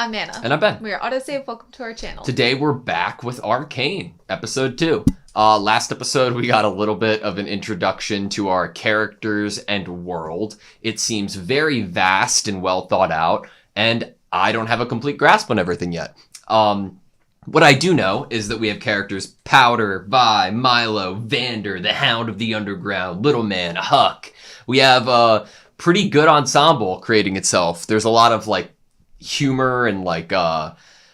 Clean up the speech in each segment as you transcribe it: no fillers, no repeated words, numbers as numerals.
I'm Anna. And I'm Ben. We are AutoSave. Welcome to our channel. Today we're back with Arcane, episode 2. Last episode we got a little bit of an introduction to our characters and world. It seems very vast and well thought out, and I don't have a complete grasp on everything yet. What I do know is that we have characters Powder, Vi, Milo, Vander, the Hound of the Underground, Little Man, Huck. We have a pretty good ensemble creating itself. There's a lot of like humor and like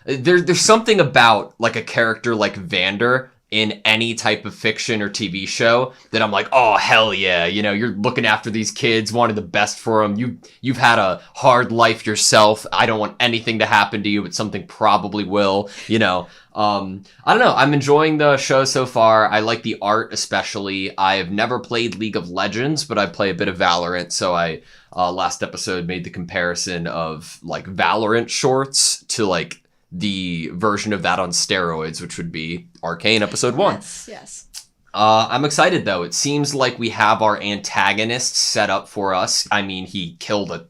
there's something about like a character like Vander in any type of fiction or TV show that I'm like, oh hell yeah, you know, you're looking after these kids, wanting the best for them. You've had a hard life yourself. I don't want anything to happen to you, but something probably will, you know. I don't know. I'm enjoying the show so far. I like the art especially. I have never played League of Legends, but I play a bit of Valorant, so I last episode made the comparison of like Valorant shorts to like the version of that on steroids, which would be Arcane episode 1. Yes. I'm excited though. It seems like we have our antagonist set up for us. I mean, he killed a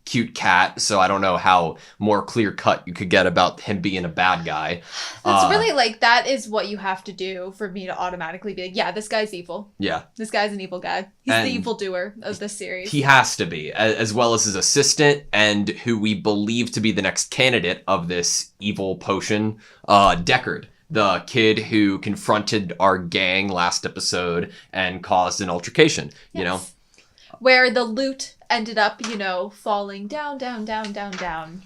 cute cat, so I don't know how more clear cut you could get about him being a bad guy. That's really like, that is what you have to do for me to automatically be like, yeah, this guy's evil. Yeah. This guy's an evil guy. He's the evil doer of this series. He has to be, as well as his assistant and who we believe to be the next candidate of this evil potion, Deckard. The kid who confronted our gang last episode and caused an altercation, you know? Where the loot ended up, you know, falling down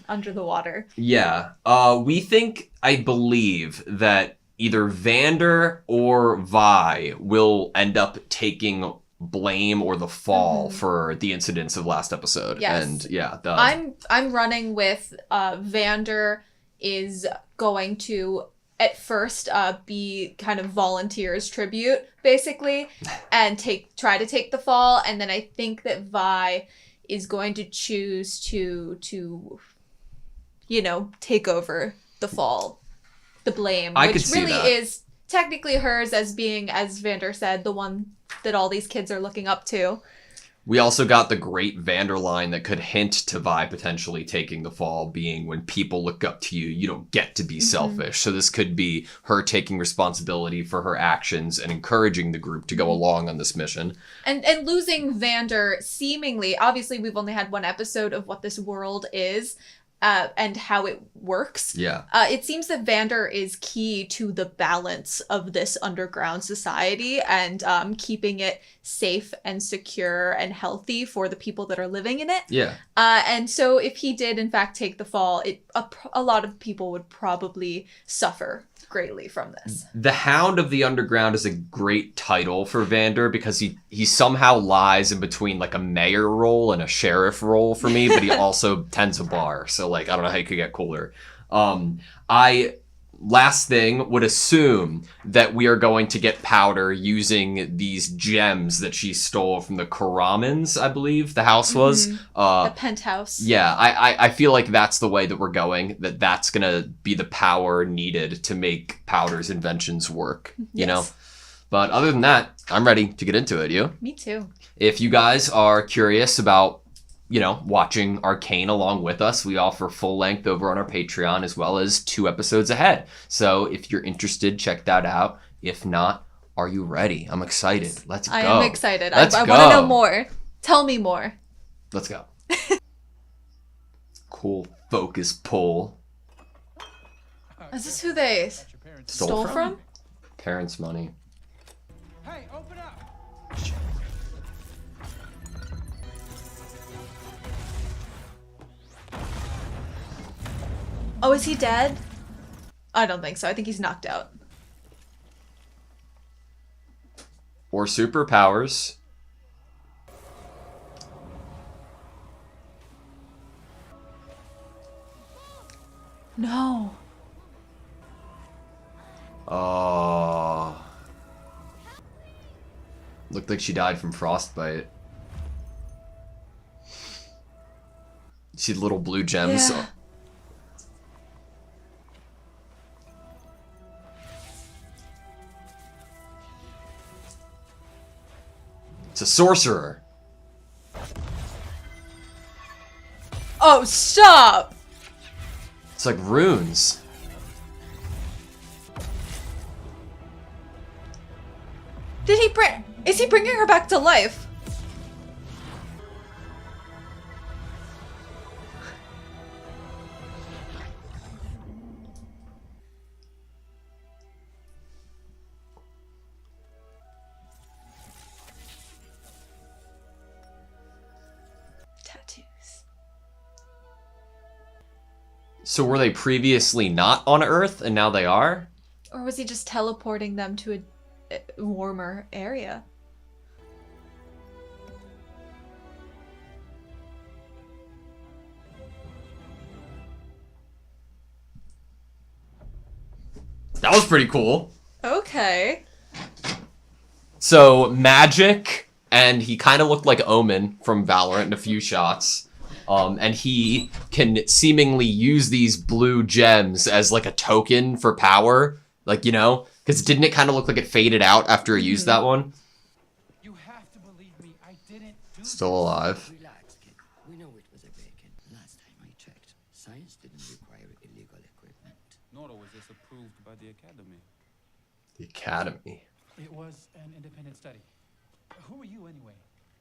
under the water. Yeah. I believe that either Vander or Vi will end up taking blame or the fall for the incidents of last episode. Yes. And yeah, I'm running with Vander is going to at first be kind of volunteers tribute basically and try to take the fall, and then I think that Vi is going to choose to you know, take over the fall, the blame, which really is technically hers, as being, as Vander said, the one that all these kids are looking up to. We also got the great Vander line that could hint to Vi potentially taking the fall, being when people look up to you, you don't get to be selfish. So this could be her taking responsibility for her actions and encouraging the group to go along on this mission. And losing Vander, seemingly, obviously we've only had one episode of what this world is, and how it works. Yeah. It seems that Vander is key to the balance of this underground society and keeping it safe and secure and healthy for the people that are living in it. Yeah. And so if he did, in fact, take the fall, a lot of people would probably suffer greatly from this. The Hound of the Underground is a great title for Vander because he somehow lies in between like a mayor role and a sheriff role for me, but he also tends a bar. So like, I don't know how you could get cooler. Last thing, would assume that we are going to get Powder using these gems that she stole from the Karamans, I believe the house was. The penthouse. Yeah, I feel like that's the way that we're going, that's going to be the power needed to make Powder's inventions work, you know? But other than that, I'm ready to get into it. You? Me too. If you guys are curious about, you know, watching Arcane along with us, we offer full length over on our Patreon as well as 2 episodes ahead. So if you're interested, check that out. If not, are you ready? I'm excited. Let's go. I am excited. Let's I go. want to know more. Tell me more. Let's go. Cool focus pull. Is this who they stole from? Parents' money. Hey, open up. Oh, is he dead? I don't think so. I think he's knocked out. Or superpowers. No. Oh. Looked like she died from frostbite. See the little blue gems? Yeah. It's a sorcerer. Oh, stop! It's like runes. Is he bringing her back to life? Tattoos. So were they previously not on Earth and now they are? Or was he just teleporting them to a warmer area? That was pretty cool. Okay. So magic, and he kind of looked like Omen from Valorant in a few shots. And he can seemingly use these blue gems as like a token for power. Like, you know, because didn't it kind of look like it faded out after he used that one? You have to believe me. I didn't do Still alive. Relax, kid. We know it was a break-in. Last time I checked, science didn't require illegal equipment. Nor was this approved by the Academy. The Academy. It was an independent study. Who are you anyway?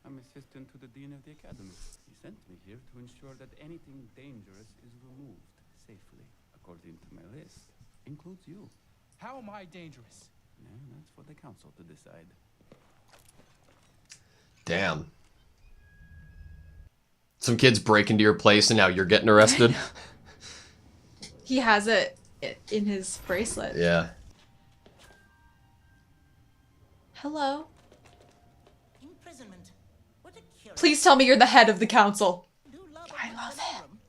I'm assistant to the Dean of the Academy. He sent me here to ensure that anything dangerous is removed safely, according to my list. Includes you. How am I dangerous? No, that's for the council to decide. Damn. Some kids break into your place and now you're getting arrested. He has it in his bracelet. Yeah. Hello. Imprisonment. What a curious. Please tell me you're the head of the council. I love him.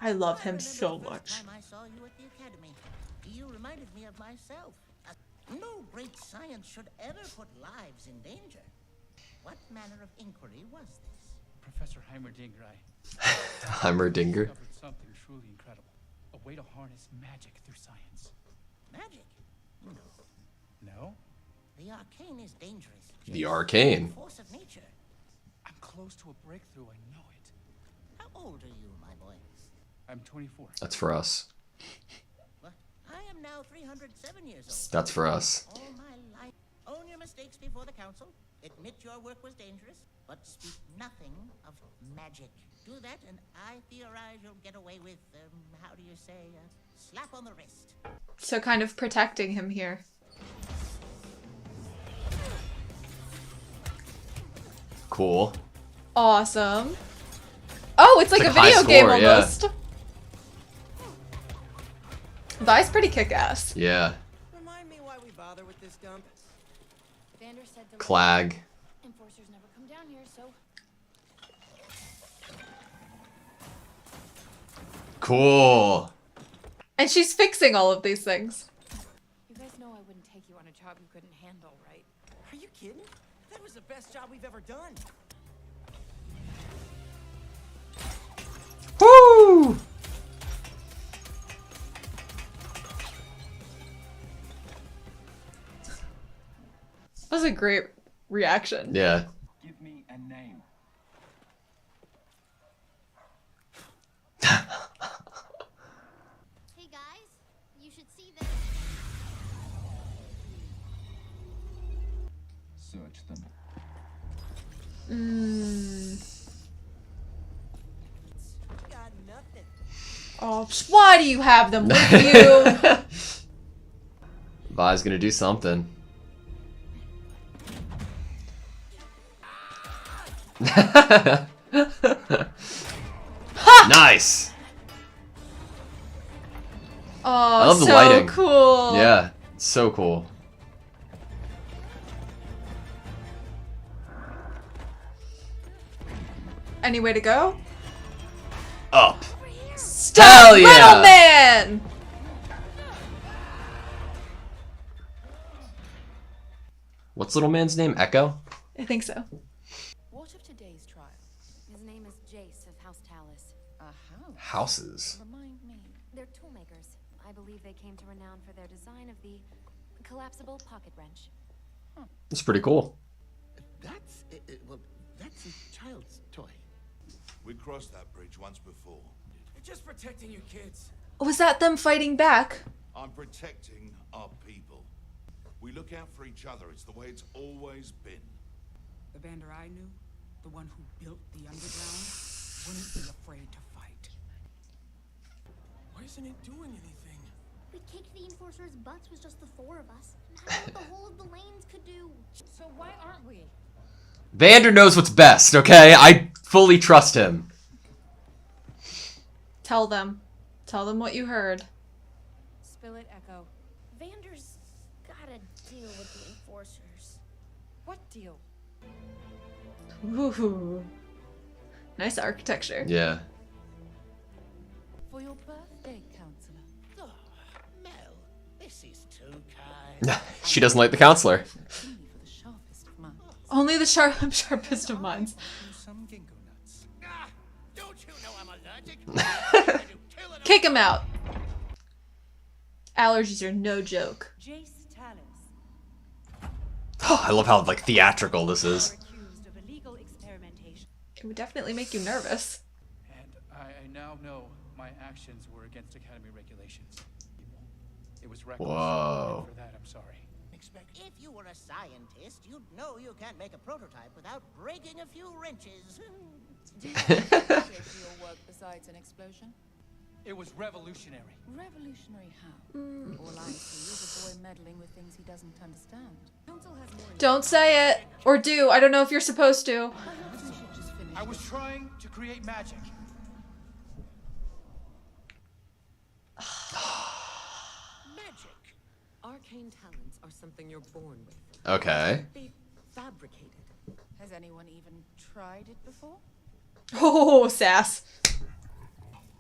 I love him so much. Time I saw you at the academy, you reminded me of myself. No great science should ever put lives in danger. What manner of inquiry was this? Professor Heimerdinger, Heimerdinger. discovered something truly incredible. A way to harness magic through science. Magic? No. No? The arcane is dangerous. The Jason. arcane. Force of nature. I'm close to a breakthrough, I know it. How old are you, my boy? I'm 24. That's for us. What? I am now 307 years old. That's for us. All my life. Own your mistakes before the council. Admit your work was dangerous, but speak nothing of magic. Do that, and I theorize you'll get away with, how do you say, slap on the wrist. So kind of protecting him here. Cool. Awesome. Oh, it's like a high video game score, yeah. almost. Vi's pretty kick-ass. Yeah. Remind me why we bother with this dump. Vander said the Clag. enforcers never come down here, so Cool. And she's fixing all of these things. you guys know I wouldn't take you on a job you couldn't handle, right? Are you kidding? That was the best job we've ever done. Woo! That was a great reaction. Yeah. Give me a name. Hey guys, you should see this. Search them. Got nothing. Oh, why do you have them with you? Vi's gonna do something. Nice. Oh, love the so lighting. cool. Yeah, it's so cool. Any way to go? Up. Stop, Hell yeah. Little Man! What's little man's name? Echo? I think so. What of today's trial? His name is Jace of House Talus. A house? Houses. Remind me. They're toolmakers. I believe they came to renown for their design of the collapsible pocket wrench. It's pretty cool. Well, that's a child's toy. We crossed that bridge once before. You're just protecting your kids. Was that them fighting back? I'm protecting our people. We look out for each other. It's the way it's always been. The Vander I knew, the one who built the underground, wouldn't be afraid to fight. Why isn't it doing anything? We kicked the Enforcers' butts with just the 4 of us. Imagine what the whole of the lanes could do. So why aren't we? Vander knows what's best, okay? I fully trust him. Tell them. Tell them what you heard. Spill it, Echo. Vander's gotta deal with the Enforcers. What deal? Ooh. Nice architecture. Yeah. For your birthday, Counselor. Oh, Mel, this is too kind. She doesn't like the counselor. Only for the sharpest of minds. Only the sharpest of minds. Some ginkgo nuts. Ah, don't you know I'm allergic? Kick him out. Allergies are no joke. Jace Tallis. Oh, I love how like theatrical this is. Accused of illegal experimentation. It would definitely make you nervous. And I now know my actions were against Academy regulations. It was reckless. Whoa. And for that, I'm sorry. If you were a scientist, you'd know you can't make a prototype without breaking a few wrenches. Do you appreciate your work besides an explosion? It was revolutionary. Revolutionary how? All I see is a boy meddling with things he doesn't understand. Council has more. Don't say it. Or do. I don't know if you're supposed to. Perhaps we should just finish. I was trying to create magic. Magic. Arcane talents are something you're born with. Okay. Be fabricated. Has anyone even tried it before? Oh, sass.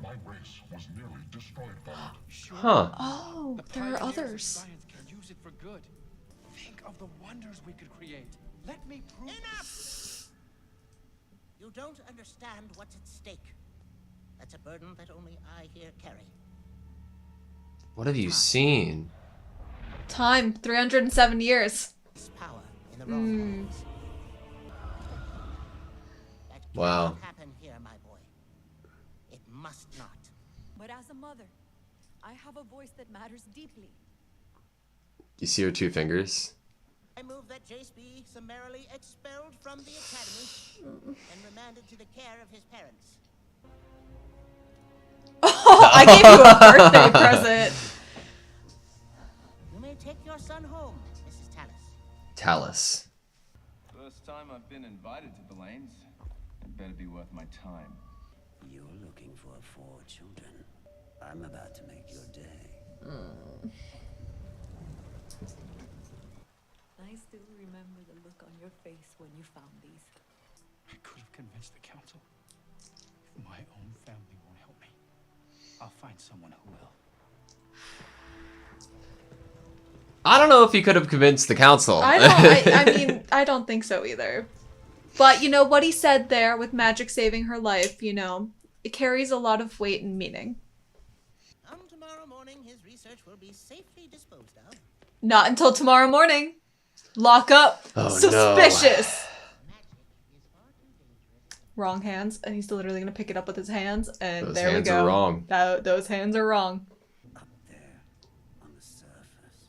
My race was nearly destroyed by it. Sure. Huh. Oh, The there are pioneers of others. Science can use it for good. Think of the wonders we could create. Let me prove. Enough! You don't understand what's at stake. That's a burden that only I here carry. What have you seen? Time. 307 years. This power in the wrong hands. That Wow. cannot happen here, my boy. It must not. But as a mother, I have a voice that matters deeply. You see her 2 fingers? I move that Jace be summarily expelled from the academy and remanded to the care of his parents. Oh, I gave you a birthday present. You may take your son home, Mrs. Tallis. Talus. First time I've been invited to the lanes. It better be worth my time. You're looking for 4 children. I'm about to make your day. I still remember the look on your face when you found these. I could have convinced the council. If my own family won't help me, I'll find someone who will. I don't know if he could have convinced the council. I mean, I don't think so either. But, you know, what he said there with magic saving her life, you know, it carries a lot of weight and meaning. Tomorrow morning, his research will be safely disposed of. Not until tomorrow morning. Lock up. Oh, Suspicious. Wrong hands. And he's literally going to pick it up with his hands. And Those there we hands go. are wrong. Those hands are wrong. Up there, on the surface,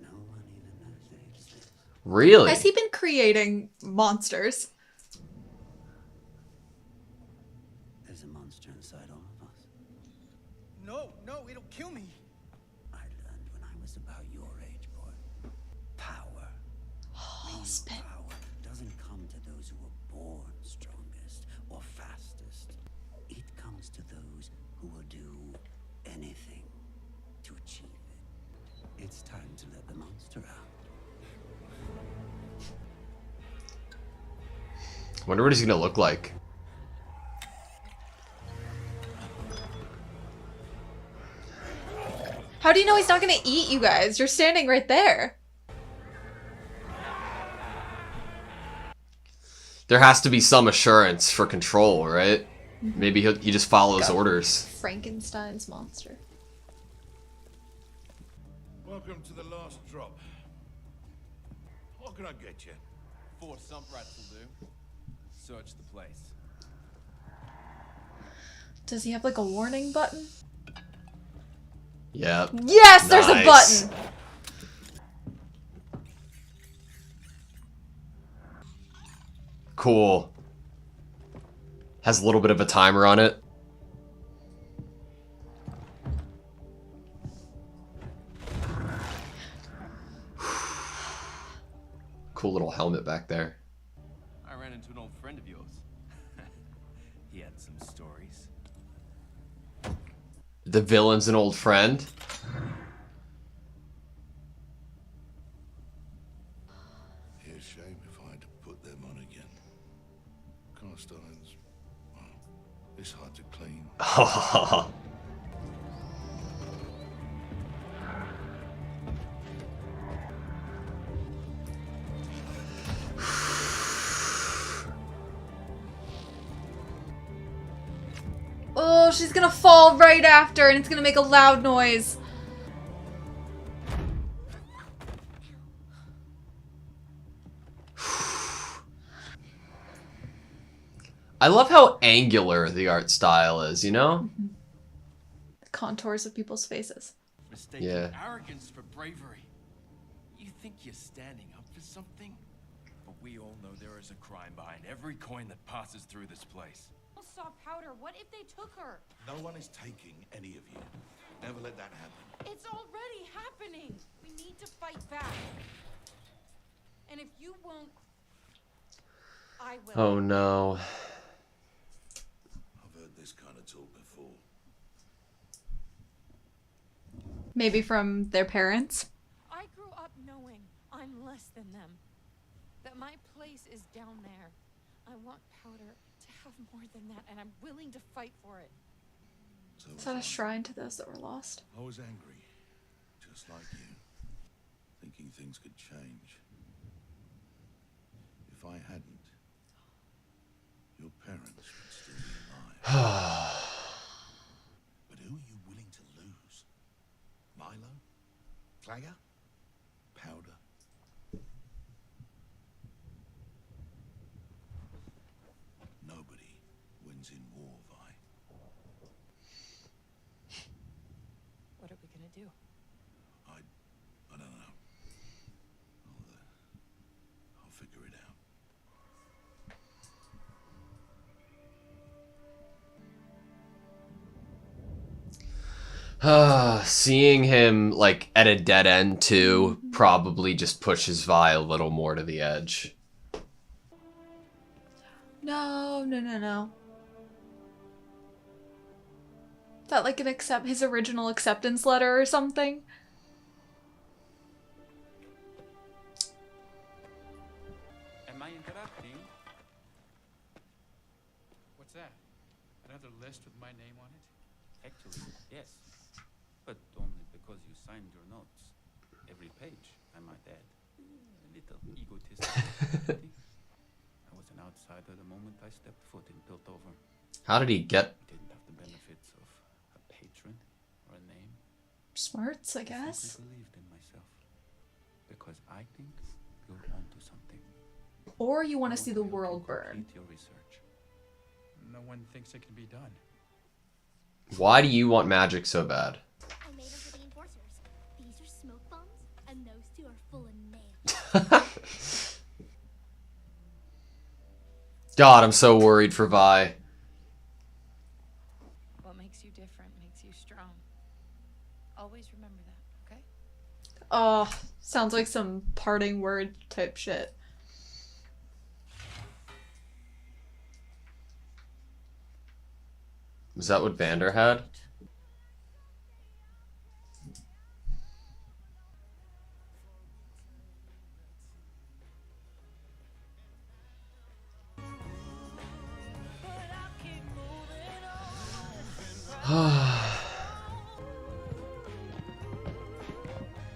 no one even knows they exist. Really? Has he been creating monsters? There's a monster inside all of us. No, it'll kill me. I learned when I was about your age, boy. Power. Real spit. power doesn't come to those who are born strongest or fastest. It comes to those who will do anything to achieve it. It's time to let the monster out. Wonder what he's gonna look like. How do you know he's not going to eat you guys? You're standing right there. There has to be some assurance for control, right? Maybe he just follows orders. Frankenstein's monster. Welcome to the last drop. What can I get you? 4 sump rats will do. Search the place. Does he have like a warning button? Yep. Yes, there's a button! Cool. Has a little bit of a timer on it. Cool little helmet back there. I ran into an old friend of yours. He had some stories. The villain's an old friend. Be a shame if I had to put them on again. Cast irons, well, it's hard to clean. Oh, she's gonna fall right after and it's gonna make a loud noise. I love how angular the art style is, you know? The contours of people's faces. Mistaking Yeah. arrogance for bravery. You think you're standing up for something? But we all know there is a crime behind every coin that passes through this place. Saw Powder. What if they took her? No one is taking any of you. Never let that happen. It's already happening. We need to fight back. And if you won't, I will. Oh no. I've heard this kind of talk before. Maybe from their parents. I grew up knowing I'm less than them. That my place is down there. I want Powder to have more than that, and I'm willing to fight for it. So Is that a shrine to those that were lost? I was angry, just like you, thinking things could change. If I hadn't, your parents would still be alive. But who are you willing to lose? Milo? Clagger? Powder? Nobody wins in war, Vi. What are we gonna do? I don't know. I'll figure it out. Seeing him like at a dead end too probably just pushes Vi a little more to the edge. No. Is that like his original acceptance letter or something? Am I interrupting? What's that? Another list with my name on it? Actually, yes. But only because you signed your notes. Every page, I might add. A little egotistic. I was an outsider the moment I stepped foot in Piltover. How did he get Didn't have the benefits of a patron or a name. Smarts, I guess. I believed in myself. Because I think you're onto something. Or you want to see the world burn. Your research. No one thinks it can be done. Why do you want magic so bad? I made them for the enforcers. These are smoke bombs, and those two are full of nails. God, I'm so worried for Vi. What makes you different makes you strong. Always remember that, okay? Oh, sounds like some parting word type shit. Was that what Vander had?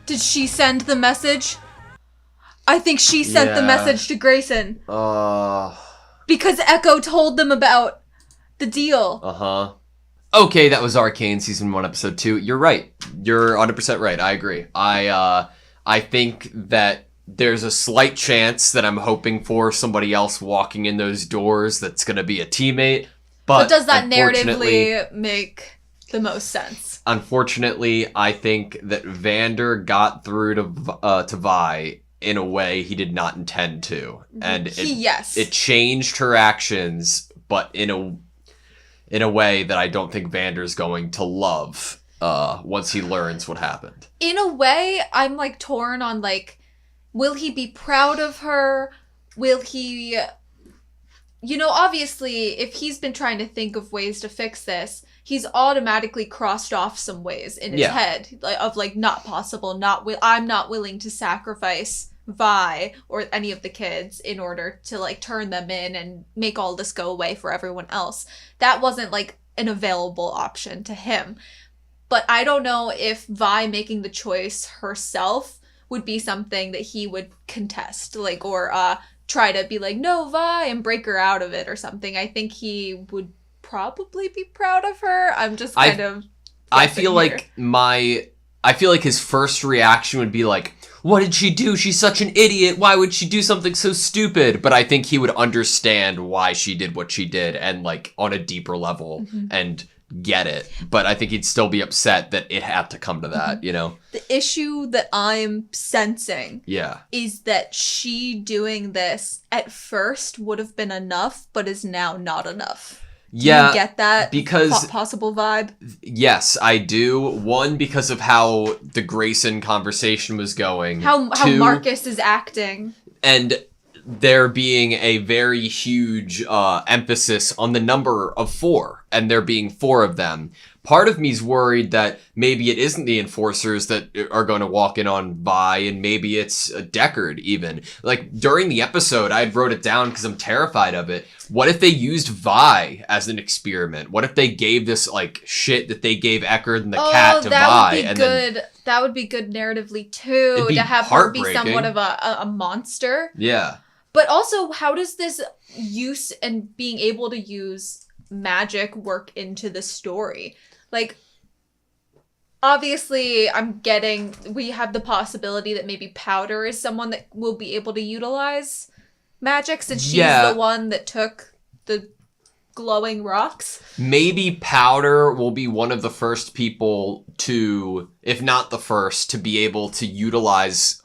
Did she send the message? I think she sent the Yeah. message to Grayson. Because Echo told them about the deal. Uh-huh. Okay, that was Arcane Season 1, Episode 2. You're right. You're 100% right. I agree. I think that there's a slight chance that I'm hoping for somebody else walking in those doors that's going to be a teammate. But does that unfortunately- narratively make the most sense? Unfortunately, I think that Vander got through to Vi in a way he did not intend to, and it changed her actions, but in a way that I don't think Vander's going to love once he learns what happened. In a way, I'm like torn on like, will he be proud of her? Will he, you know, obviously, if he's been trying to think of ways to fix this, he's automatically crossed off some ways in his head of like, not possible, I'm not willing to sacrifice Vi or any of the kids in order to like turn them in and make all this go away for everyone else. That wasn't like an available option to him. But I don't know if Vi making the choice herself would be something that he would contest, like, or try to be like, no, Vi, and break her out of it or something. I think he would probably be proud of her. I'm just kind of I feel like his first reaction would be like, what did she do? She's such an idiot. Why would she do something so stupid? But I think he would understand why she did what she did and like on a deeper level and get it. But I think he'd still be upset that it had to come to that, you know? The issue that I'm sensing is that she doing this at first would have been enough, but is now not enough. Do you get that because possible vibe? Yes, I do. One, because of how the Grayson conversation was going. How Two, Marcus is acting. And there being a very huge emphasis on the number of 4, and there being 4 of them. Part of me's worried that maybe it isn't the Enforcers that are going to walk in on Vi, and maybe it's Deckard even. Like, during the episode, I wrote it down because I'm terrified of it. What if they used Vi as an experiment? What if they gave this, like, shit that they gave Eckard and the cat to Vi? That would be good narratively, too, to have her be somewhat of a monster. Yeah. But also, how does this use and being able to use magic work into the story? Like, obviously, we have the possibility that maybe Powder is someone that will be able to utilize magic since she's the one that took the glowing rocks. Maybe Powder will be one of the first people to, if not the first, to be able to utilize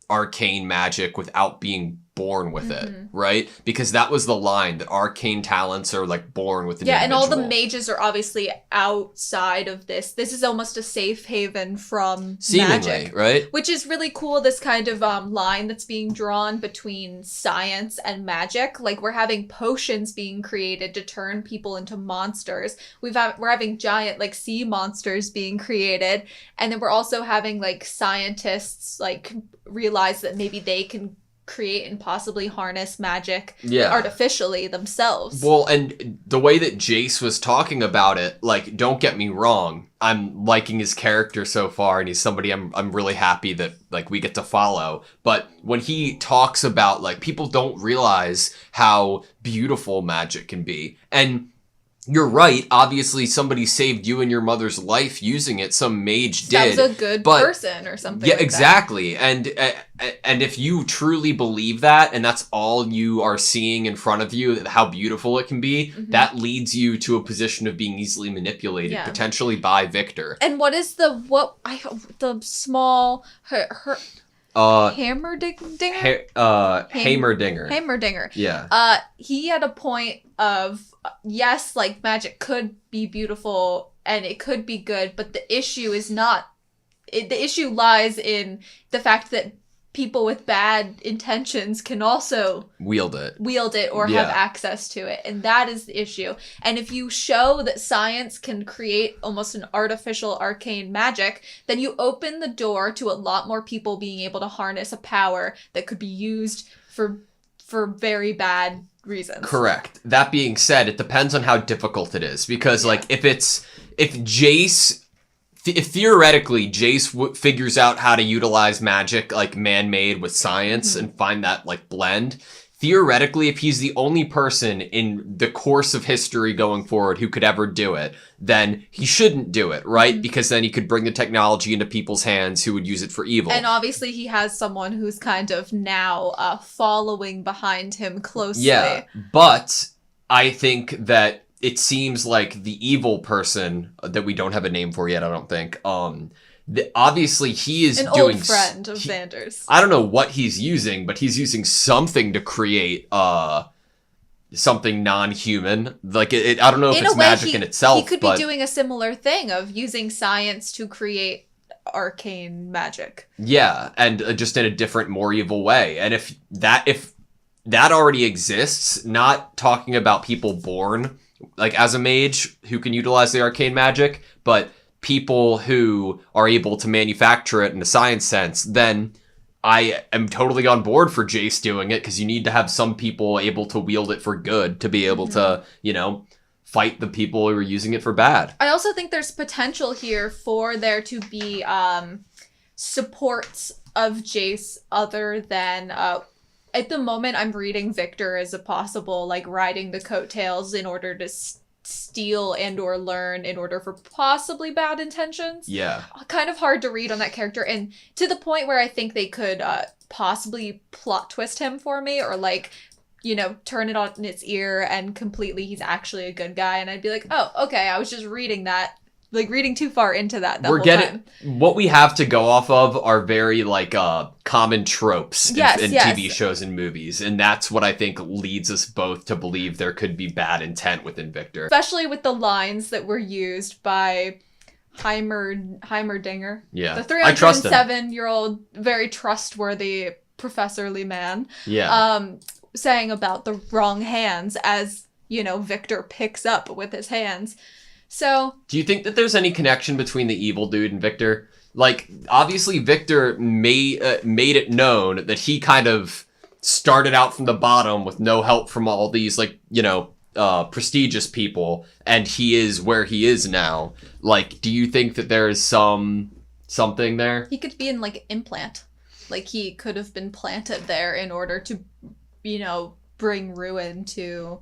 arcane magic without being born with it, right? Because that was the line, that arcane talents are like born with an and all the individual. mages are obviously outside of this. This is almost a safe haven from Seemingly, magic, right? Which is really cool. This kind of line that's being drawn between science and magic. Like, we're having potions being created to turn people into monsters. We're having giant like sea monsters being created, and then we're also having like scientists like realize that maybe they can create and possibly harness magic artificially themselves. Well, and the way that Jace was talking about it, like, don't get me wrong, I'm liking his character so far, and he's somebody I'm really happy that, like, we get to follow. But when he talks about, like, people don't realize how beautiful magic can be. And you're right, obviously somebody saved you and your mother's life using it, some mage did. That was a good person or something like exactly. And if you truly believe that, and that's all you are seeing in front of you, how beautiful it can be, that leads you to a position of being easily manipulated, potentially by Victor. And what is the small Hammerdinger? Hammerdinger. Yeah. He had a point of, yes, like, magic could be beautiful and it could be good, but the issue is not... the issue lies in the fact that people with bad intentions can also wield it or have access to it, and that is the issue. And if you show that science can create almost an artificial arcane magic, then you open the door to a lot more people being able to harness a power that could be used for very bad reasons. Correct. That being said, it depends on how difficult it is, because like if theoretically Jace figures out how to utilize magic, like man-made with science, and find that like blend, theoretically, if he's the only person in the course of history going forward who could ever do it, then he shouldn't do it, right? Because then he could bring the technology into people's hands who would use it for evil. And obviously he has someone who's kind of now following behind him closely. Yeah, but I think that it seems like the evil person that we don't have a name for yet, I don't think, obviously he is an doing old friend of Vander's. I don't know what he's using, but he's using something to create something non-human. Like it I don't know if it's magic in itself. He could be doing a similar thing of using science to create arcane magic. Yeah, and just in a different, more evil way. And if that already exists, not talking about people born like as a mage who can utilize the arcane magic, but people who are able to manufacture it in a science sense, then I am totally on board for Jace doing it, because you need to have some people able to wield it for good to be able to, you know, fight the people who are using it for bad. I also think there's potential here for there to be supports of Jace other than at the moment I'm reading Victor as a possible like riding the coattails in order to steal and or learn in order for possibly bad intentions. Yeah. Kind of hard to read on that character, and to the point where I think they could possibly plot twist him for me, or like, you know, turn it on its ear and completely he's actually a good guy, and I'd be like, oh, okay, I was just reading that, like reading too far into that the whole time. What we have to go off of are very like common tropes in TV shows and movies, and that's what I think leads us both to believe there could be bad intent within Victor. Especially with the lines that were used by Heimerdinger. Yeah. The 307-year-old, very trustworthy professorly man. Yeah. Saying about the wrong hands as, you know, Victor picks up with his hands. So, do you think that there's any connection between the evil dude and Victor? Like, obviously Victor made it known that he kind of started out from the bottom with no help from all these, like, you know, prestigious people, and he is where he is now. Like, do you think that there is something there? He could be in, like, implant. Like, he could have been planted there in order to, you know, bring ruin to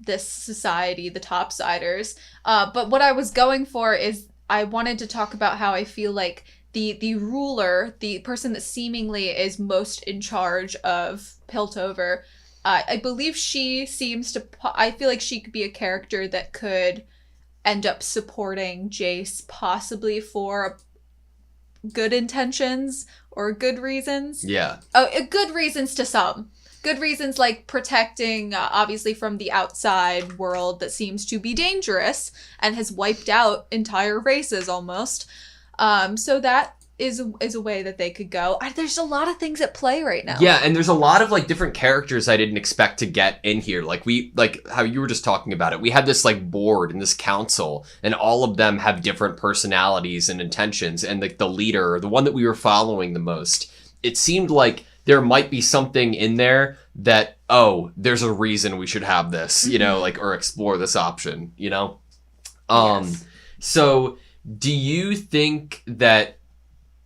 this society, the Topsiders. But what I was going for is I wanted to talk about how I feel like the ruler, the person that seemingly is most in charge of Piltover, I believe she seems to... I feel like she could be a character that could end up supporting Jace, possibly for good intentions or good reasons. Yeah. Good reasons to some. Good reasons like protecting, obviously, from the outside world that seems to be dangerous and has wiped out entire races almost. So that is a way that they could go. There's a lot of things at play right now. Yeah, and there's a lot of like different characters I didn't expect to get in here. Like how you were just talking about it. We had this like board and this council, and all of them have different personalities and intentions. And like the leader, the one that we were following the most, it seemed like there might be something in there that, oh, there's a reason we should have this, you know, like, or explore this option, you know? Yes. So do you think that,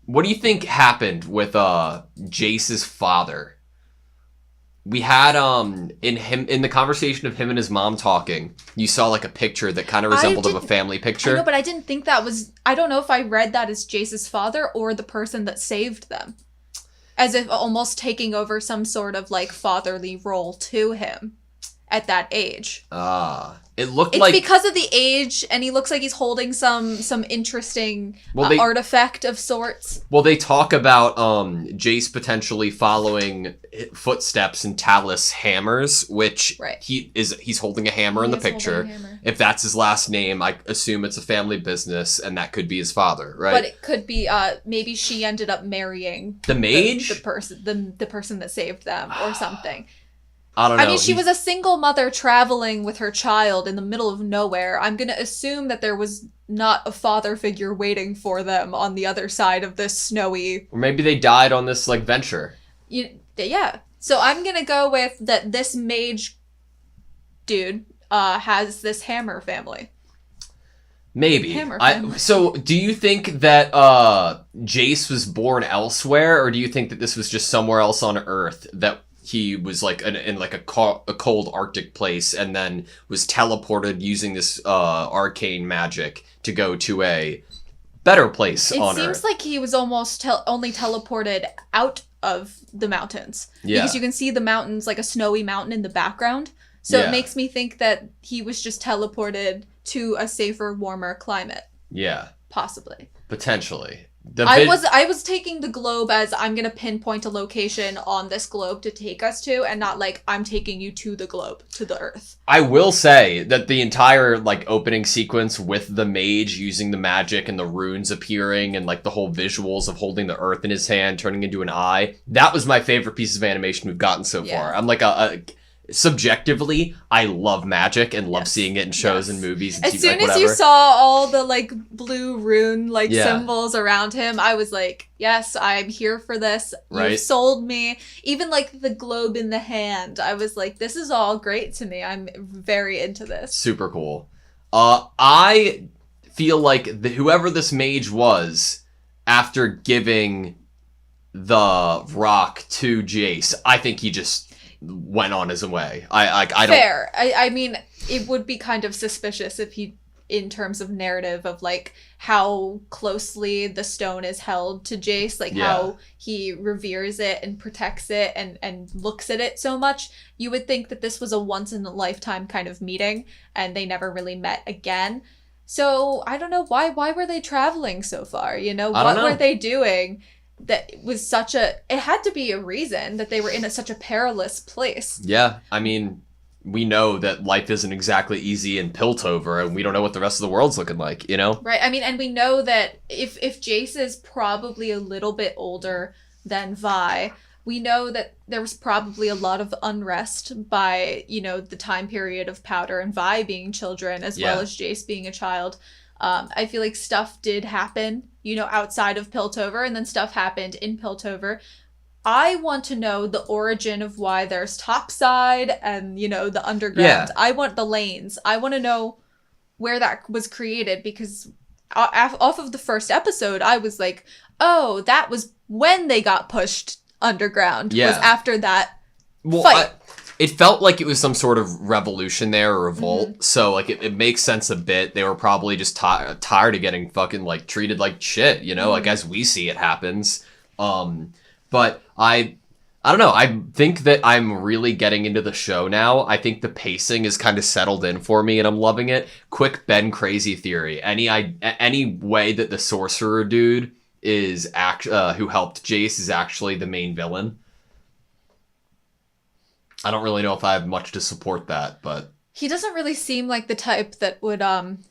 what do you think happened with Jace's father? We had in the conversation of him and his mom talking, you saw like a picture that kind of resembled of a family picture. I know, but I didn't think that was, I don't know if I read that as Jace's father or the person that saved them. As if almost taking over some sort of, like, fatherly role to him at that age. It looked it's like... It's because of the age, and he looks like he's holding some interesting artifact of sorts. Well, they talk about Jace potentially following footsteps in Talus hammers, which he's holding a hammer in the picture. If that's his last name, I assume it's a family business, and that could be his father, right? But it could be maybe she ended up marrying the mage, the person that saved them, or something. I don't know. I mean, she was a single mother traveling with her child in the middle of nowhere. I'm going to assume that there was not a father figure waiting for them on the other side of this snowy... Or maybe they died on this, like, venture. Yeah. So I'm going to go with that this mage dude has this hammer family. Maybe. So do you think that Jace was born elsewhere, or do you think that this was just somewhere else on Earth that... he was like in like a cold Arctic place and then was teleported using this arcane magic to go to a better place on Earth? It seems like he was almost only teleported out of the mountains. Yeah. Because you can see the mountains, like a snowy mountain in the background. So Yeah. it makes me think that he was just teleported to a safer, warmer climate. Yeah. Possibly. Potentially. I was taking the globe as I'm gonna pinpoint a location on this globe to take us to, and not like I'm taking you to the globe, to the Earth. I will say that the entire like opening sequence with the mage using the magic and the runes appearing and like the whole visuals of holding the earth in his hand turning into an eye, that was my favorite piece of animation we've gotten so far. I'm like subjectively, I love magic and love seeing it in shows and movies and As TV, soon like, as whatever. you saw all the like blue rune like symbols around him, I was like, yes, I'm here for this. Right. You sold me. Even like the globe in the hand, I was like, this is all great to me. I'm very into this. Super cool. I feel like whoever this mage was, after giving the rock to Jace, I think he just went on his way. I don't. Fair. I mean, it would be kind of suspicious if he, in terms of narrative of like how closely the stone is held to Jace, like how he reveres it and protects it and looks at it so much. You would think that this was a once in a lifetime kind of meeting and they never really met again. So I don't know why were they traveling so far? You know, what were they doing? That was such a, it had to be a reason that they were in such a perilous place. Yeah, I mean, we know that life isn't exactly easy in Piltover, and we don't know what the rest of the world's looking like, you know? Right, I mean, and we know that if Jace is probably a little bit older than Vi, we know that there was probably a lot of unrest by, you know, the time period of Powder and Vi being children, as well as Jace being a child. I feel like stuff did happen, you know, outside of Piltover, and then stuff happened in Piltover. I want to know the origin of why there's Topside and, you know, the underground. I want the lanes. I want to know where that was created, because off of the first episode, I was like, oh, that was when they got pushed underground. Was after that fight. It felt like it was some sort of revolution there, or revolt. So, like, it makes sense a bit. They were probably just tired of getting fucking, like, treated like shit, you know? Like, as we see it happens. But I don't know. I think that I'm really getting into the show now. I think the pacing is kind of settled in for me, and I'm loving it. Quick Ben Crazy theory. Any way that the sorcerer dude is who helped Jace is actually the main villain. I don't really know if I have much to support that, but he doesn't really seem like the type that would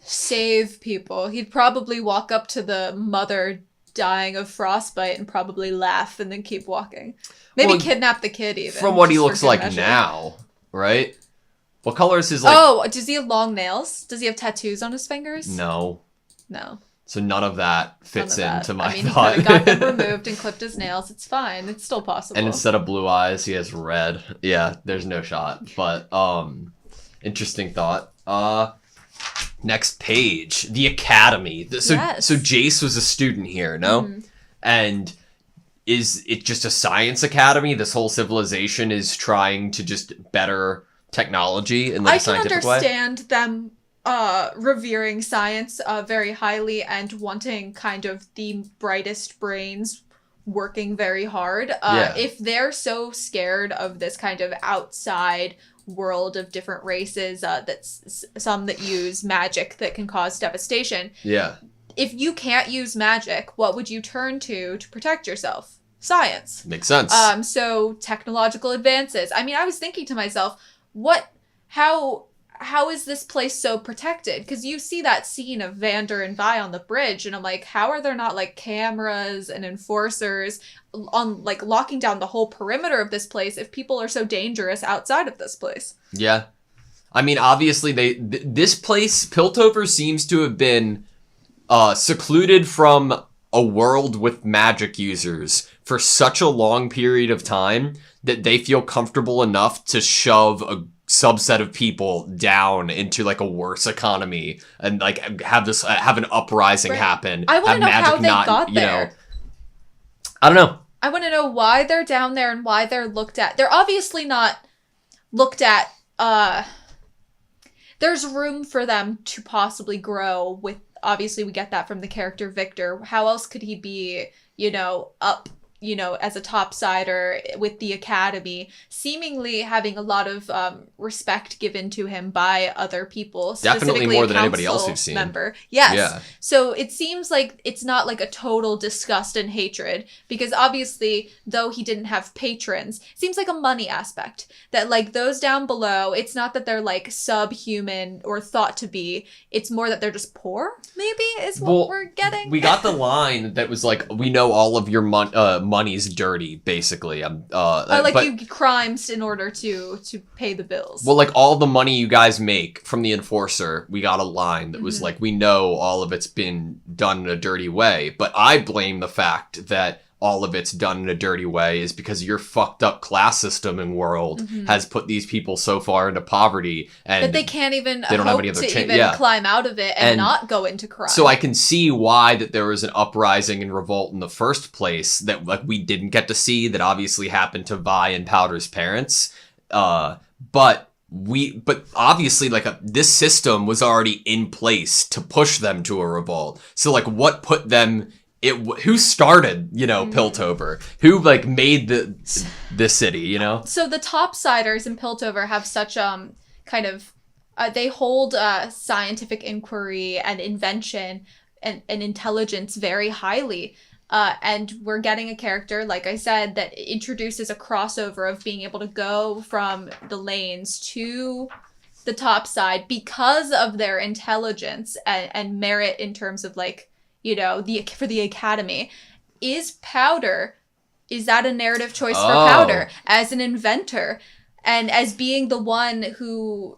save people. He'd probably walk up to the mother dying of frostbite and probably laugh and then keep walking. Maybe kidnap the kid even. From what he looks like now, right? What color is his, like... Oh, does he have long nails? Does he have tattoos on his fingers? No. No. So none of that fits into my thought. thought. He could have got them removed and clipped his nails. It's fine. It's still possible. And instead of blue eyes, he has red. Yeah, there's no shot. But, interesting thought. Next page. The Academy. So Jace was a student here, no? Mm-hmm. And is it just a science academy? This whole civilization is trying to just better technology in like a scientific way? I can understand them revering science very highly and wanting kind of the brightest brains working very hard. If they're so scared of this kind of outside world of different races, that's some that use magic that can cause devastation. Yeah. If you can't use magic, what would you turn to protect yourself? Science. Makes sense. So technological advances. I mean, I was thinking to myself, how is this place so protected? Because you see that scene of Vander and Vi on the bridge, and I'm like, how are there not like cameras and enforcers on like locking down the whole perimeter of this place if people are so dangerous outside of this place? Yeah. I mean, obviously this place, Piltover, seems to have been secluded from a world with magic users for such a long period of time that they feel comfortable enough to shove a subset of people down into like a worse economy and like have an uprising happen. I want to know how they got there. I don't know. I want to know why they're down there and why they're looked at. They're obviously not looked at. There's room for them to possibly grow with. Obviously, we get that from the character Victor. How else could he be, you know, up you know, as a topsider with the academy, seemingly having a lot of respect given to him by other people. Definitely more than anybody else we've seen. Member. Yes. Yeah. So it seems like it's not like a total disgust and hatred, because obviously, though he didn't have patrons, it seems like a money aspect. That like those down below, it's not that they're like subhuman or thought to be. It's more that they're just poor, maybe, is what we're getting. We got the line that was like, we know all of your money's dirty, basically. You crimes in order to pay the bills. Well, like all the money you guys make from the Enforcer, we got a line that was like, we know all of it's been done in a dirty way, but I blame the fact that all of it's done in a dirty way is because your fucked up class system and world has put these people so far into poverty and that they can't even they don't have any hope other to even climb out of it and not go into crime. So I can see why that there was an uprising and revolt in the first place that like we didn't get to see, that obviously happened to Vi and Powder's parents. But obviously like this system was already in place to push them to a revolt. So like what put them who started, you know, Piltover? Who like made this city, you know? So the topsiders in Piltover have such kind of they hold scientific inquiry and invention and intelligence very highly. And we're getting a character, like I said, that introduces a crossover of being able to go from the lanes to the top side because of their intelligence and merit in terms of like, you know, for the academy. Is that a narrative choice for Powder as an inventor and as being the one who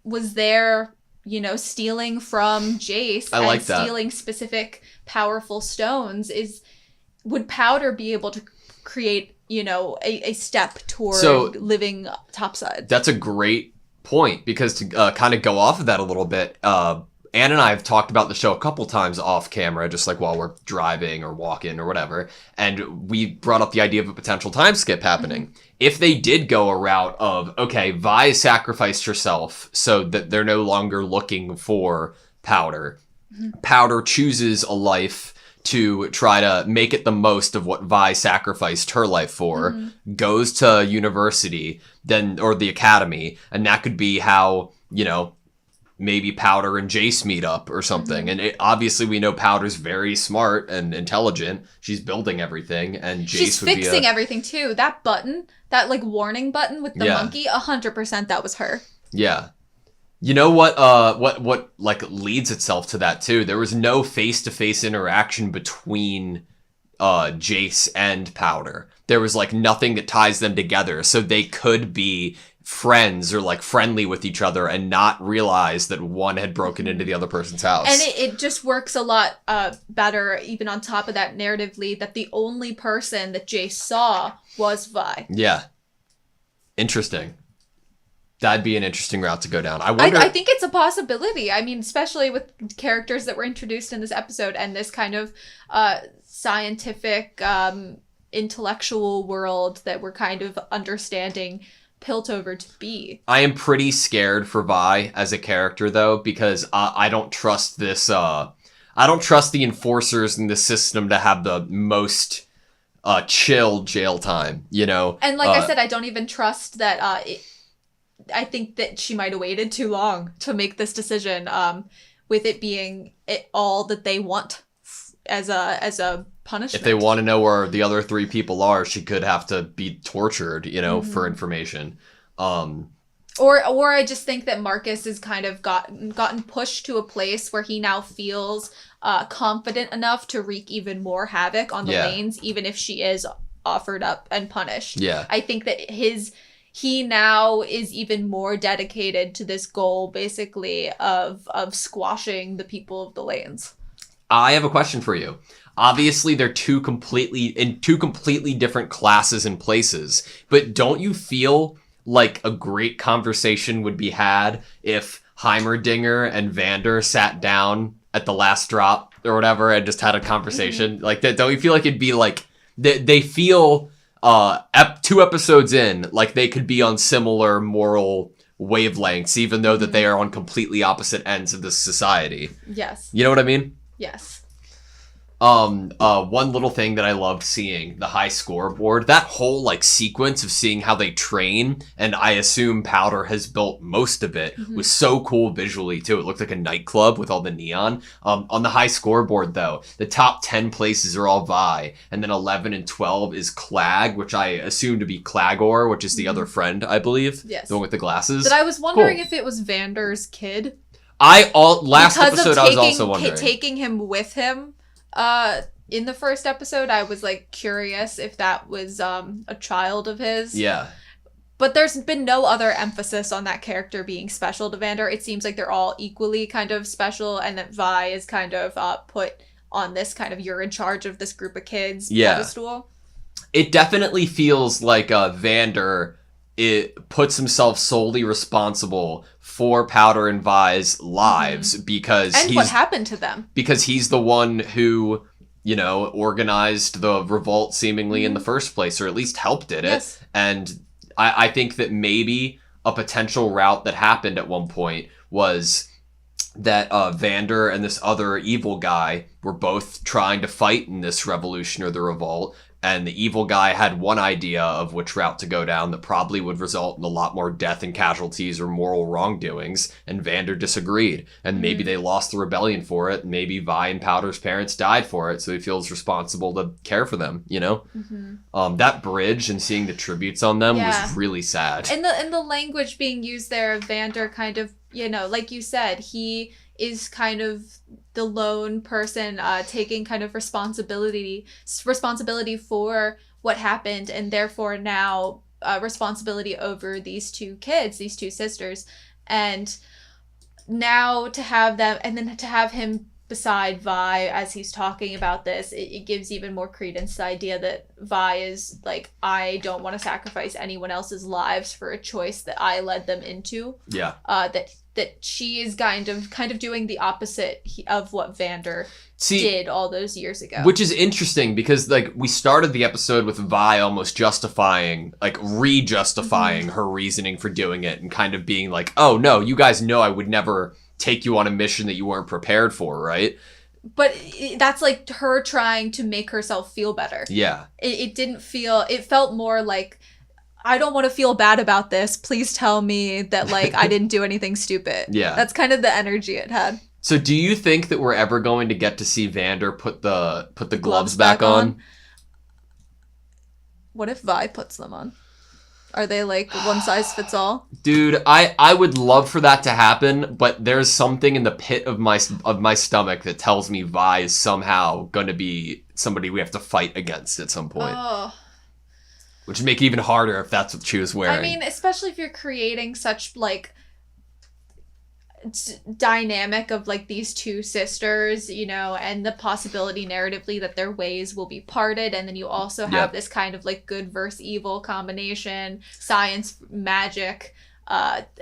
was there, you know, stealing from Jace and stealing specific powerful stones? Would Powder be able to create, you know, a step toward living topside? That's a great point, because to kind of go off of that a little bit, Anne and I have talked about the show a couple times off camera, just like while we're driving or walking or whatever, and we brought up the idea of a potential time skip happening. If they did go a route of, okay, Vi sacrificed herself so that they're no longer looking for Powder. Powder chooses a life to try to make it the most of what Vi sacrificed her life for, goes to university, or the academy, and that could be how, you know, maybe Powder and Jace meet up or something. And obviously we know Powder's very smart and intelligent. She's building everything, and Jace She's fixing everything too. That button, that like warning button with the monkey, 100% that was her. Yeah. You know what like leads itself to that too? There was no face-to-face interaction between Jace and Powder. There was like nothing that ties them together, so they could be friends or like friendly with each other and not realize that one had broken into the other person's house. And it just works a lot better, even on top of that narratively, that the only person that Jace saw was Vi. Yeah. Interesting. That'd be an interesting route to go down. I think it's a possibility. I mean, especially with characters that were introduced in this episode and this kind of scientific, intellectual world that we're kind of understanding Piltover to be. I am pretty scared for Vi as a character, though, because I don't trust this. I don't trust the enforcers in the system to have the most chill jail time, you know? And like I said, I don't even trust that. I think that she might have waited too long to make this decision, with it being all that they want as a punishment. If they want to know where the other three people are, she could have to be tortured, you know, for information. Or I just think that Marcus has kind of gotten pushed to a place where he now feels confident enough to wreak even more havoc on the lanes, even if she is offered up and punished. Yeah. I think that he now is even more dedicated to this goal, basically, of squashing the people of the lanes. I have a question for you. Obviously, they're two completely different classes and places, but don't you feel like a great conversation would be had if Heimerdinger and Vander sat down at the last drop or whatever and just had a conversation like that? Don't you feel like it'd be like they feel 2 episodes in like they could be on similar moral wavelengths, even though that they are on completely opposite ends of this society? Yes. You know what I mean? Yes. One little thing that I loved seeing, the high scoreboard, that whole like sequence of seeing how they train, and I assume Powder has built most of it, was so cool visually too. It looked like a nightclub with all the neon. On the high scoreboard though, the top 10 places are all Vi, and then 11 and 12 is Clag, which I assume to be Clagor, which is the other friend, I believe. Yes. The one with the glasses. But I was wondering Cool. if it was Vander's kid. Last Because episode I was also wondering. taking him with him in the first episode, I was like curious if that was a child of his. Yeah. But there's been no other emphasis on that character being special to Vander. It seems like they're all equally kind of special, and that Vi is kind of put on this kind of you're in charge of this group of kids pedestal. It definitely feels like Vander puts himself solely responsible for Powder and Vi's lives because And what happened to them. Because he's the one who, you know, organized the revolt seemingly in the first place, or at least helped it. Yes. And I think that maybe a potential route that happened at one point was that Vander and this other evil guy were both trying to fight in this revolution or the revolt, and the evil guy had one idea of which route to go down that probably would result in a lot more death and casualties or moral wrongdoings, and Vander disagreed. And maybe they lost the rebellion for it, and maybe Vi and Powder's parents died for it, so he feels responsible to care for them, you know? That bridge and seeing the tributes on them was really sad. And the language being used there, Vander kind of, you know, like you said, he is kind of the lone person taking kind of responsibility for what happened, and therefore now responsibility over these two kids, these two sisters. And now to have them, and then to have him beside Vi as he's talking about this, it gives even more credence to the idea that Vi is like, I don't want to sacrifice anyone else's lives for a choice that I led them into. Yeah. That she is kind of doing the opposite of what Vander did all those years ago. Which is interesting because, like, we started the episode with Vi almost justifying, like, re-justifying her reasoning for doing it and kind of being like, oh, no, you guys know I would never take you on a mission that you weren't prepared for, right? But that's like her trying to make herself feel better. Yeah. It felt more like, I don't want to feel bad about this. Please tell me that, like, I didn't do anything stupid. Yeah. That's kind of the energy it had. So do you think that we're ever going to get to see Vander put the gloves back on? What if Vi puts them on? Are they like one size fits all? Dude, I would love for that to happen, but there's something in the pit of my stomach that tells me Vi is somehow going to be somebody we have to fight against at some point. Oh. Which would make it even harder if that's what she was wearing. I mean, especially if you're creating such, like, dynamic of, like, these two sisters, you know, and the possibility narratively that their ways will be parted, and then you also have this kind of, like, good versus evil combination, science, magic.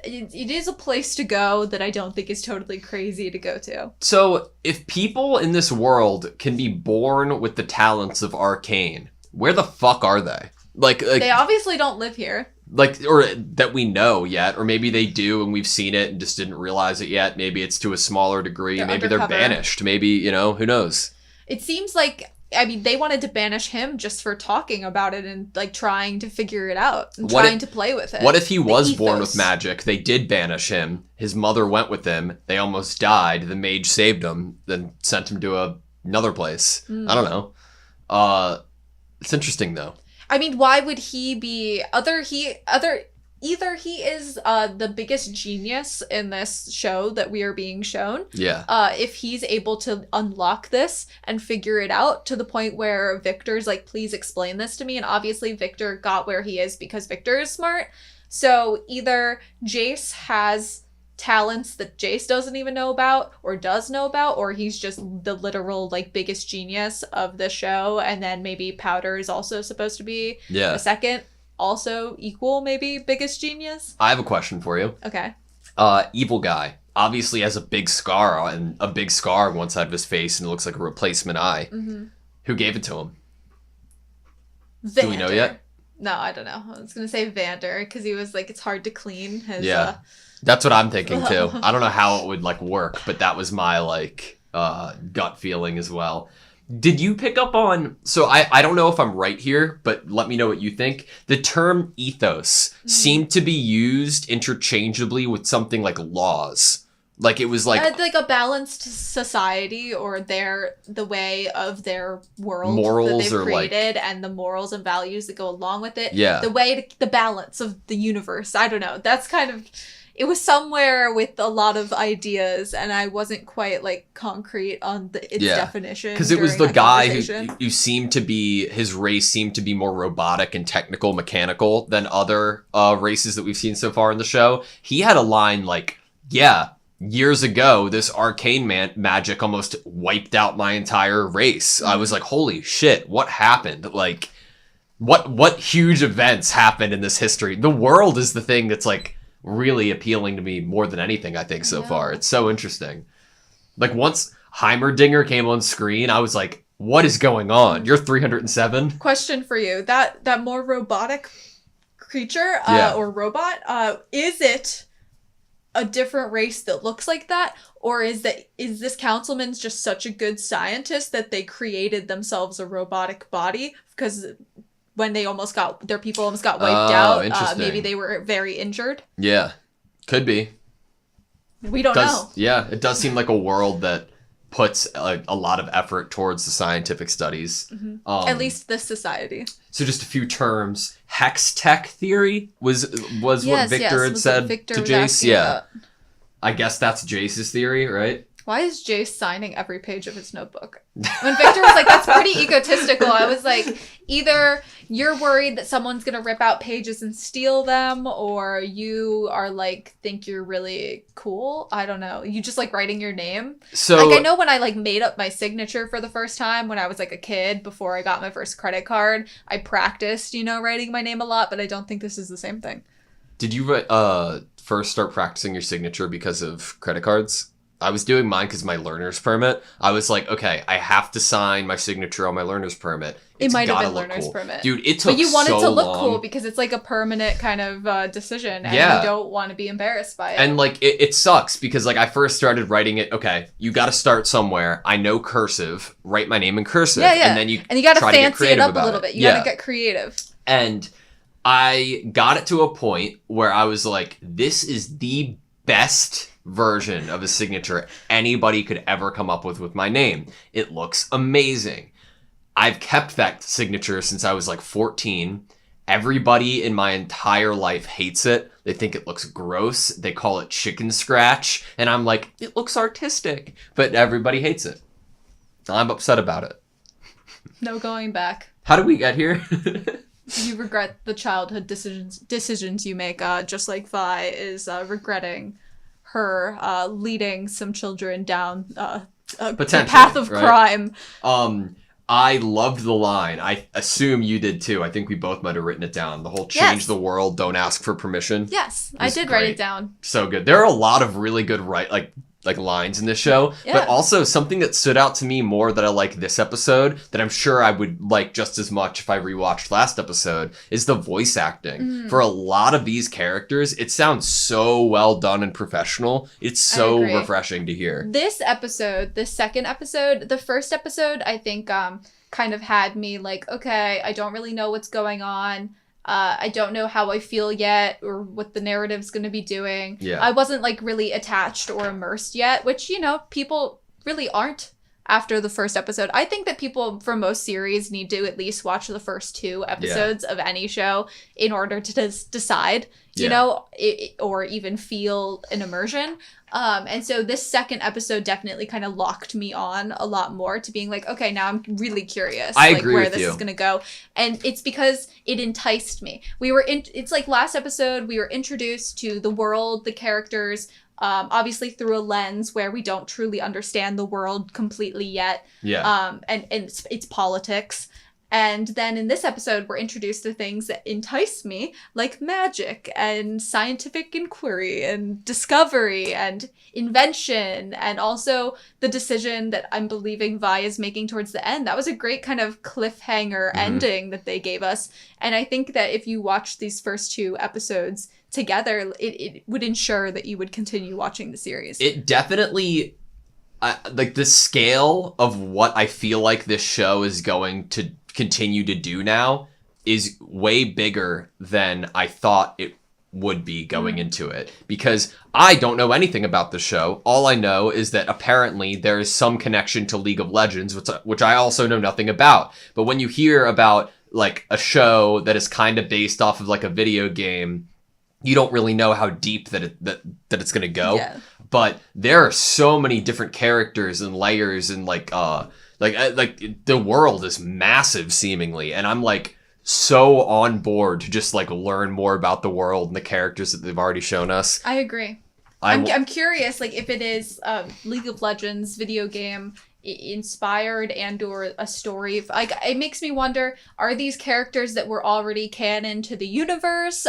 It is a place to go that I don't think is totally crazy to go to. So, if people in this world can be born with the talents of Arcane, where the fuck are they? Like they obviously don't live here. Like, or that we know yet, or maybe they do and we've seen it and just didn't realize it yet. Maybe it's to a smaller degree. Maybe they're banished. Maybe, you know, who knows? It seems like, I mean, they wanted to banish him just for talking about it and, like, trying to figure it out and trying to play with it. What if he was born with magic? They did banish him. His mother went with him. They almost died. The mage saved him, then sent him to another place. I don't know. It's interesting, though. I mean, why would he be either he is the biggest genius in this show that we are being shown. Yeah. If he's able to unlock this and figure it out to the point where Victor's like, please explain this to me. And obviously Victor got where he is because Victor is smart. So either Jace has talents that Jace doesn't even know about or does know about, or he's just the literal, like, biggest genius of the show, and then maybe Powder is also supposed to be a second, also equal, maybe biggest genius. I have a question for you. Okay. Evil guy obviously has a big scar on one side of his face, and it looks like a replacement eye. Who gave it to him? Vander. Do we know yet? No, I don't know. I was gonna say Vander because he was like, it's hard to clean his That's what I'm thinking too. I don't know how it would, like, work, but that was my, like, gut feeling as well. Did you pick up on, so I don't know if I'm right here, but let me know what you think. The term ethos seemed to be used interchangeably with something like laws. Like it was like a balanced society, or the way of their world morals that they've or created, and the morals and values that go along with it. Yeah. The balance of the universe. I don't know. That's kind of, it was somewhere with a lot of ideas, and I wasn't quite like concrete on its definition. Because it was the guy who seemed to be, his race seemed to be more robotic and technical, mechanical than other races that we've seen so far in the show. He had a line like, yeah, years ago, this arcane magic almost wiped out my entire race. I was like, holy shit, what happened? Like, what huge events happened in this history? The world is the thing that's like really appealing to me more than anything, I think, so far. It's so interesting. Like, once Heimerdinger came on screen, I was like, what is going on? You're 307? Question for you. That more robotic creature or robot, is it a different race that looks like that, or is this councilman's just such a good scientist that they created themselves a robotic body? Because when their people almost got wiped out, maybe they were very injured. Yeah, could be. We don't know. Yeah, it does seem like a world that puts a lot of effort towards the scientific studies. At least this society. So just a few terms. Hex tech theory was what Victor had said to Jace. Yeah. I guess that's Jace's theory, right? Why is Jace signing every page of his notebook? When Victor was like, that's pretty egotistical, I was like, either you're worried that someone's going to rip out pages and steal them, or you are like, think you're really cool. I don't know. You just like writing your name. So like, I know when I like made up my signature for the first time when I was like a kid before I got my first credit card, I practiced, writing my name a lot, but I don't think this is the same thing. Did you first start practicing your signature because of credit cards? I was doing mine because my learner's permit. I was like, okay, I have to sign my signature on my learner's permit. It might have been learner's permit. Dude, it took so long. But you want it to look cool because it's like a permanent kind of decision, and you don't want to be embarrassed by it. And like, it sucks because like I first started writing it, okay, you got to start somewhere. I know cursive, write my name in cursive. Yeah, yeah. And then you got to try fancy to get it up a about little bit. You got to get creative. And I got it to a point where I was like, this is the best version of a signature anybody could ever come up with my name. It looks amazing. I've kept that signature since I was like 14. Everybody in my entire life hates it. They think it looks gross. They call it chicken scratch. And I'm like, it looks artistic. But everybody hates it. I'm upset about it. No going back. How did we get here? You regret the childhood decisions you make, just like Vi is regretting her leading some children down the path of crime. I loved the line. I assume you did too. I think we both might have written it down. The whole change the world, don't ask for permission. Yes, I did write it down. So good. There are a lot of really good like lines in this show, but also something that stood out to me more that I like this episode that I'm sure I would like just as much if I rewatched last episode is the voice acting. For a lot of these characters, it sounds so well done and professional. It's so refreshing to hear. This episode, the second episode, the first episode, I think kind of had me like, okay, I don't really know what's going on. I don't know how I feel yet or what the narrative's going to be doing. Yeah. I wasn't like really attached or immersed yet, which, people really aren't after the first episode. I think that people for most series need to at least watch the first 2 episodes of any show in order to decide, or even feel an immersion. And so this second episode definitely kind of locked me on a lot more to being like, okay, now I'm really curious where this is going to go. And it's because it enticed me. It's like last episode, we were introduced to the world, the characters, obviously through a lens where we don't truly understand the world completely yet. Yeah. And it's politics. And then in this episode, we're introduced to things that entice me, like magic and scientific inquiry and discovery and invention, and also the decision that I'm believing Vi is making towards the end. That was a great kind of cliffhanger ending that they gave us. And I think that if you watch these first 2 episodes together, it would ensure that you would continue watching the series. It definitely... like the scale of what I feel like this show is going to continue to do now is way bigger than I thought it would be going into it, because I don't know anything about the show. All I know is that apparently there is some connection to League of Legends, which I also know nothing about. But when you hear about like a show that is kind of based off of like a video game, you don't really know how deep that it's going to go. Yeah. But there are so many different characters and layers, and like the world is massive seemingly, and I'm like so on board to just like learn more about the world and the characters that they've already shown us. I agree. I'm curious, like if it is a League of Legends video game inspired and or a story. Like it makes me wonder: are these characters that were already canon to the universe?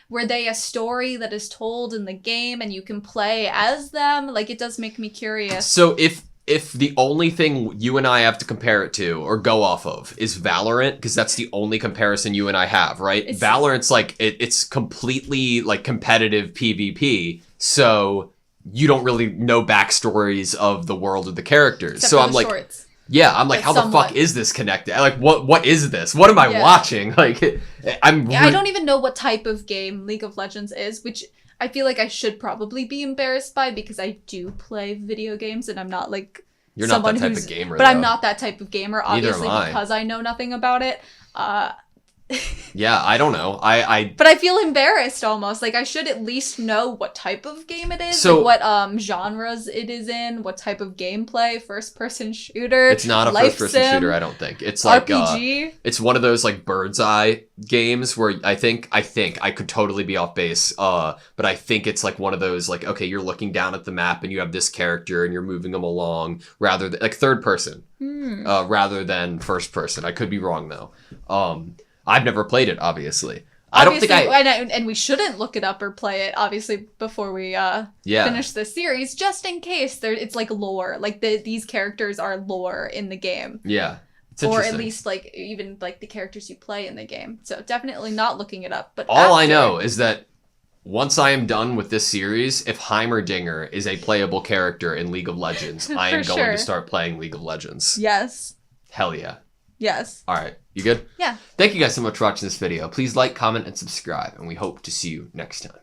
Were they a story that is told in the game and you can play as them? Like it does make me curious. So if the only thing you and I have to compare it to or go off of is Valorant, because that's the only comparison you and I have, right? Valorant's like, it's completely like competitive PvP, so you don't really know backstories of the world of the characters. Except so for I'm the like, shorts. Yeah, I'm like, how somewhat. The fuck is this connected? Like, what is this? What am I watching? Like, I don't even know what type of game League of Legends is, which I feel like I should probably be embarrassed by because I do play video games and I'm not like You're someone not that type of gamer, but I'm not that type of gamer, obviously, Neither am I. Because I know nothing about it. Yeah, I don't know. But I feel embarrassed almost. Like I should at least know what type of game it is, so, like what genres it is in, what type of gameplay, first person shooter. It's not a first person shooter, I don't think. It's like RPG. It's one of those like bird's eye games where I think I could totally be off base. But I think it's like one of those like, okay, you're looking down at the map and you have this character and you're moving them along rather than like third person, rather than first person. I could be wrong though. I've never played it, obviously. I don't think and we shouldn't look it up or play it, obviously, before we finish the series, just in case it's like lore. Like these characters are lore in the game. Yeah. Or at least like even like the characters you play in the game. So definitely not looking it up. But all I know is that once I am done with this series, if Heimerdinger is a playable character in League of Legends, I am going to start playing League of Legends. Yes. Hell yeah. Yes. All right. You good? Yeah. Thank you guys so much for watching this video. Please like, comment, and subscribe, and we hope to see you next time.